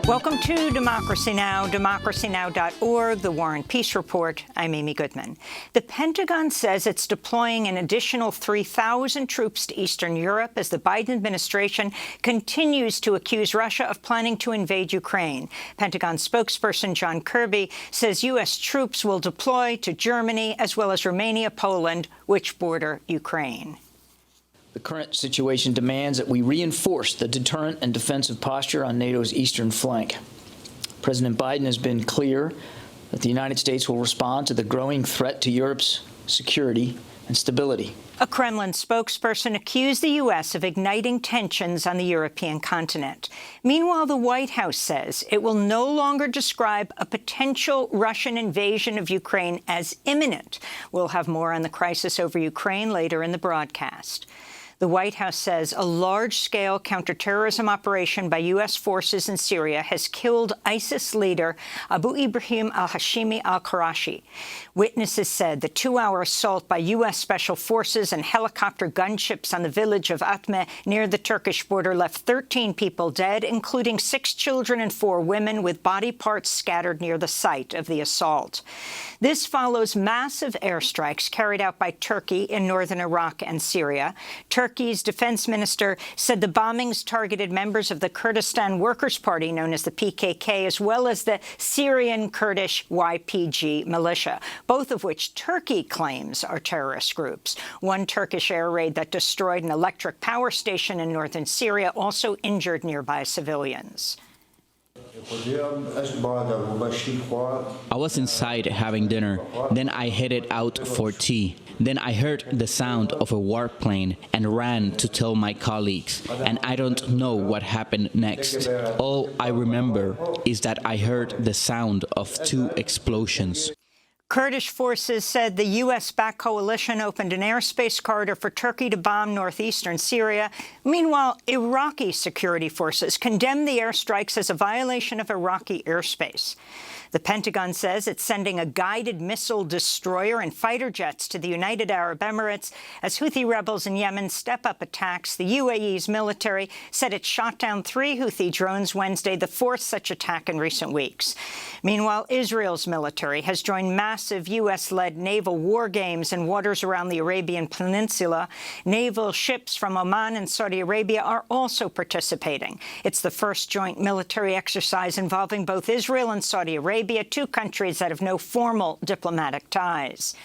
Welcome to Democracy Now!, democracynow.org, the War and Peace Report. I'm Amy Goodman. The Pentagon says it's deploying an additional 3,000 troops to Eastern Europe as the Biden administration continues to accuse Russia of planning to invade Ukraine. Pentagon spokesperson John Kirby says U.S. troops will deploy to Germany as well as Romania, Poland, which border Ukraine. The current situation demands that we reinforce the deterrent and defensive posture on NATO's eastern flank. President Biden has been clear that the United States will respond to the growing threat to Europe's security and stability. A Kremlin spokesperson accused the U.S. of igniting tensions on the European continent. Meanwhile, the White House says it will no longer describe a potential Russian invasion of Ukraine as imminent. We'll have more on the crisis over Ukraine later in the broadcast. The White House says a large-scale counterterrorism operation by U.S. forces in Syria has killed ISIS leader Abu Ibrahim al-Hashimi al-Qurashi. Witnesses said the 2-hour assault by U.S. Special Forces and helicopter gunships on the village of Atme near the Turkish border left 13 people dead, including 6 children and 4 women, with body parts scattered near the site of the assault. This follows massive airstrikes carried out by Turkey in northern Iraq and Syria. Turkey's defense minister said the bombings targeted members of the Kurdistan Workers' Party, known as the PKK, as well as the Syrian Kurdish YPG militia, both of which Turkey claims are terrorist groups. One Turkish air raid that destroyed an electric power station in northern Syria also injured nearby civilians. I was inside having dinner. Then I headed out for tea. Then I heard the sound of a warplane and ran to tell my colleagues. And I don't know what happened next. All I remember is that I heard the sound of 2 explosions. Kurdish forces said the U.S.-backed coalition opened an airspace corridor for Turkey to bomb northeastern Syria. Meanwhile, Iraqi security forces condemned the airstrikes as a violation of Iraqi airspace. The Pentagon says it's sending a guided missile destroyer and fighter jets to the United Arab Emirates as Houthi rebels in Yemen step up attacks. The UAE's military said it shot down 3 Houthi drones Wednesday, the 4th such attack in recent weeks. Meanwhile, Israel's military has joined massive U.S.-led naval war games in waters around the Arabian Peninsula. Naval ships from Oman and Saudi Arabia are also participating. It's the first joint military exercise involving both Israel and Saudi Arabia, 2 countries that have no formal diplomatic ties.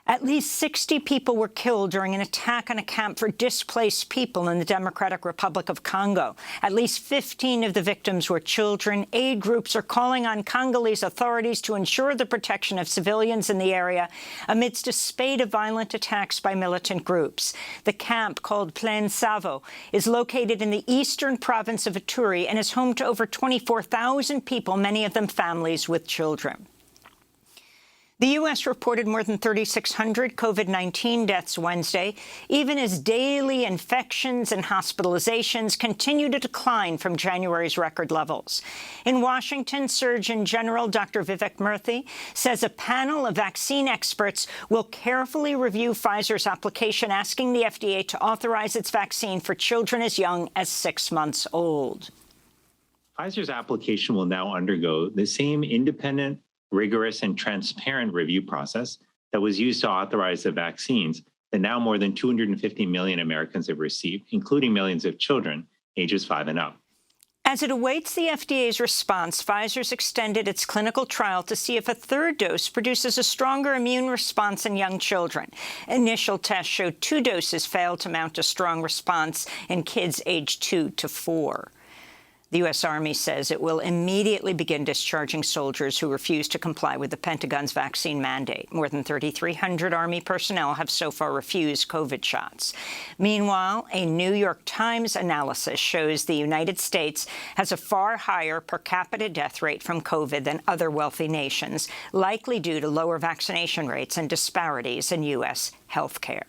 At least 60 people were killed during an attack on a camp for displaced people in the Democratic Republic of Congo. At least 15 of the victims were children. Aid groups are calling on Congolese authorities to ensure the protection of civilians in the area amidst a spate of violent attacks by militant groups. The camp, called Plaine Savo, is located in the eastern province of Ituri and is home to over 24,000 people, many of them families with children. The U.S. reported more than 3,600 COVID-19 deaths Wednesday, even as daily infections and hospitalizations continue to decline from January's record levels. In Washington, Surgeon General Dr. Vivek Murthy says a panel of vaccine experts will carefully review Pfizer's application asking the FDA to authorize its vaccine for children as young as 6 months old. Pfizer's application will now undergo the same independent, rigorous and transparent review process that was used to authorize the vaccines that now more than 250 million Americans have received, including millions of children ages 5 and up. As it awaits the FDA's response, Pfizer's extended its clinical trial to see if a 3rd dose produces a stronger immune response in young children. Initial tests showed 2 doses failed to mount a strong response in kids aged 2 to 4. The U.S. Army says it will immediately begin discharging soldiers who refuse to comply with the Pentagon's vaccine mandate. More than 3,300 Army personnel have so far refused COVID shots. Meanwhile, a New York Times analysis shows the United States has a far higher per capita death rate from COVID than other wealthy nations, likely due to lower vaccination rates and disparities in U.S. health care.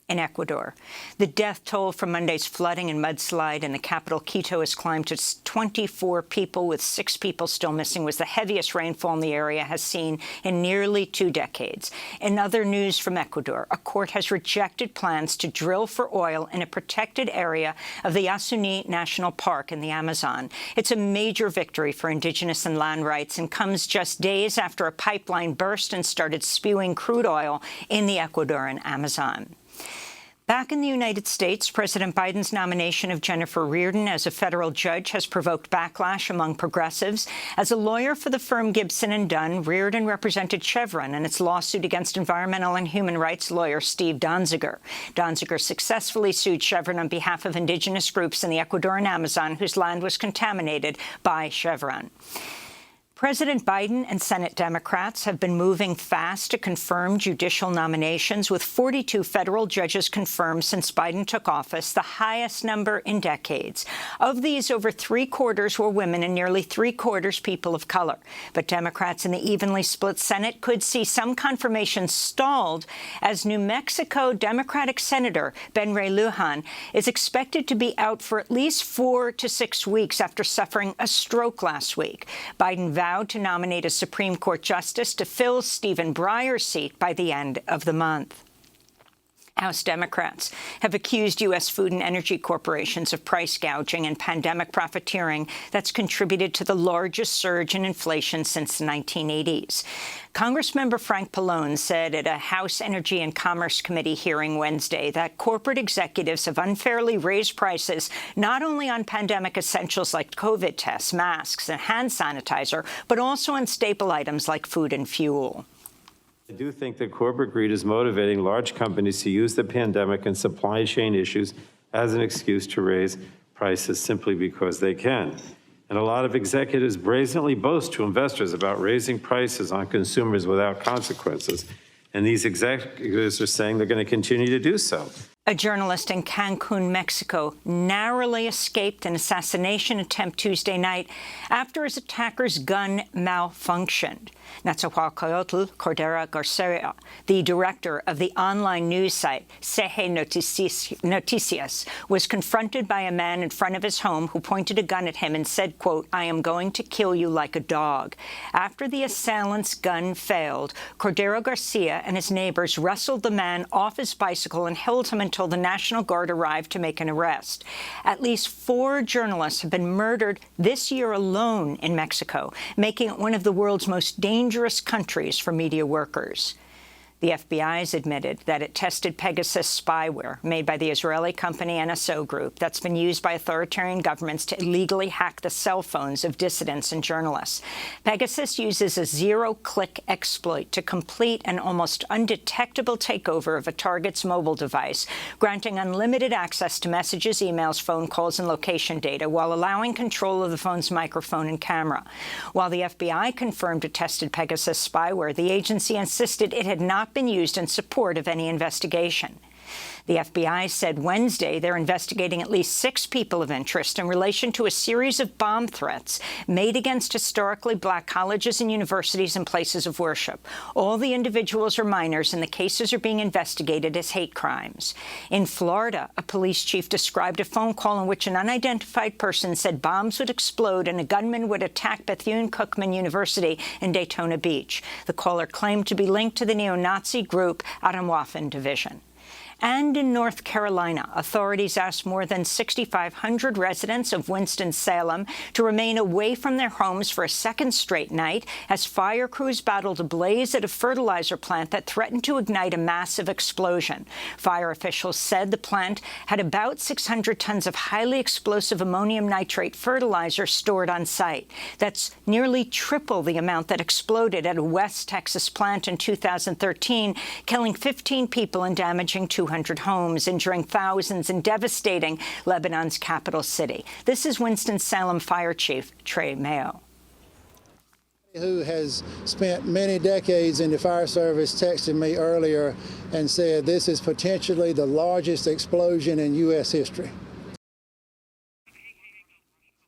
In Ecuador, the death toll from Monday's flooding and mudslide in the capital Quito has climbed to 24 people, with 6 people still missing, was the heaviest rainfall the area has seen in nearly 2 decades. In other news from Ecuador, a court has rejected plans to drill for oil in a protected area of the Yasuní National Park in the Amazon. It's a major victory for indigenous and land rights and comes just days after a pipeline burst and started spewing crude oil in the Ecuadorian Amazon. Back in the United States, President Biden's nomination of Jennifer Reardon as a federal judge has provoked backlash among progressives. As a lawyer for the firm Gibson & Dunn, Reardon represented Chevron in its lawsuit against environmental and human rights lawyer Steve Donziger. Donziger successfully sued Chevron on behalf of indigenous groups in the Ecuadorian Amazon whose land was contaminated by Chevron. President Biden and Senate Democrats have been moving fast to confirm judicial nominations, with 42 federal judges confirmed since Biden took office, the highest number in decades. Of these, over 3/4 were women and nearly 3/4 people of color. But Democrats in the evenly split Senate could see some confirmation stalled as New Mexico Democratic Senator Ben Ray Lujan is expected to be out for at least 4 to 6 weeks after suffering a stroke last week. Biden vowed to nominate a Supreme Court justice to fill Stephen Breyer's seat by the end of the month. House Democrats have accused U.S. food and energy corporations of price gouging and pandemic profiteering that's contributed to the largest surge in inflation since the 1980s. Congressmember Frank Pallone said at a House Energy and Commerce Committee hearing Wednesday that corporate executives have unfairly raised prices not only on pandemic essentials like COVID tests, masks, and hand sanitizer, but also on staple items like food and fuel. I do think that corporate greed is motivating large companies to use the pandemic and supply chain issues as an excuse to raise prices simply because they can. And a lot of executives brazenly boast to investors about raising prices on consumers without consequences. And these executives are saying they're going to continue to do so. A journalist in Cancun, Mexico, narrowly escaped an assassination attempt Tuesday night after his attacker's gun malfunctioned. Netzahualcoyotl Cordera Garcia, the director of the online news site CG Noticias, was confronted by a man in front of his home who pointed a gun at him and said, quote, "I am going to kill you like a dog." After the assailant's gun failed, Cordero Garcia and his neighbors wrestled the man off his bicycle and held him until the National Guard arrived to make an arrest. At least 4 journalists have been murdered this year alone in Mexico, making it one of the world's most dangerous countries for media workers. The FBI has admitted that it tested Pegasus spyware made by the Israeli company NSO Group that's been used by authoritarian governments to illegally hack the cell phones of dissidents and journalists. Pegasus uses a zero-click exploit to complete an almost undetectable takeover of a target's mobile device, granting unlimited access to messages, emails, phone calls, and location data, while allowing control of the phone's microphone and camera. While the FBI confirmed it tested Pegasus spyware, the agency insisted it had not been used in support of any investigation. The FBI said Wednesday they're investigating at least 6 people of interest in relation to a series of bomb threats made against historically black colleges and universities and places of worship. All the individuals are minors, and the cases are being investigated as hate crimes. In Florida, a police chief described a phone call in which an unidentified person said bombs would explode and a gunman would attack Bethune-Cookman University in Daytona Beach. The caller claimed to be linked to the neo-Nazi group Aramwaffen Division. And in North Carolina, authorities asked more than 6,500 residents of Winston-Salem to remain away from their homes for a second straight night as fire crews battled a blaze at a fertilizer plant that threatened to ignite a massive explosion. Fire officials said the plant had about 600 tons of highly explosive ammonium nitrate fertilizer stored on site. That's nearly triple the amount that exploded at a West Texas plant in 2013, killing 15 people and damaging 200 homes, injuring thousands and devastating Lebanon's capital city. This is Winston-Salem Fire Chief Trey Mayo. Who has spent many decades in the fire service texted me earlier and said this is potentially the largest explosion in U.S. history.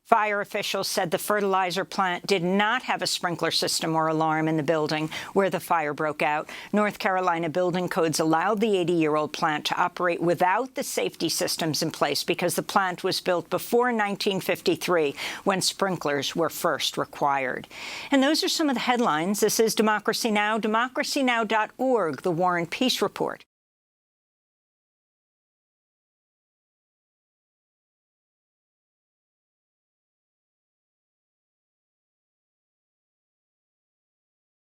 Fire officials said the fertilizer plant did not have a sprinkler system or alarm in the building where the fire broke out. North Carolina building codes allowed the 80-year-old plant to operate without the safety systems in place because the plant was built before 1953, when sprinklers were first required. And those are some of the headlines. This is Democracy Now!, democracynow.org, the War and Peace Report.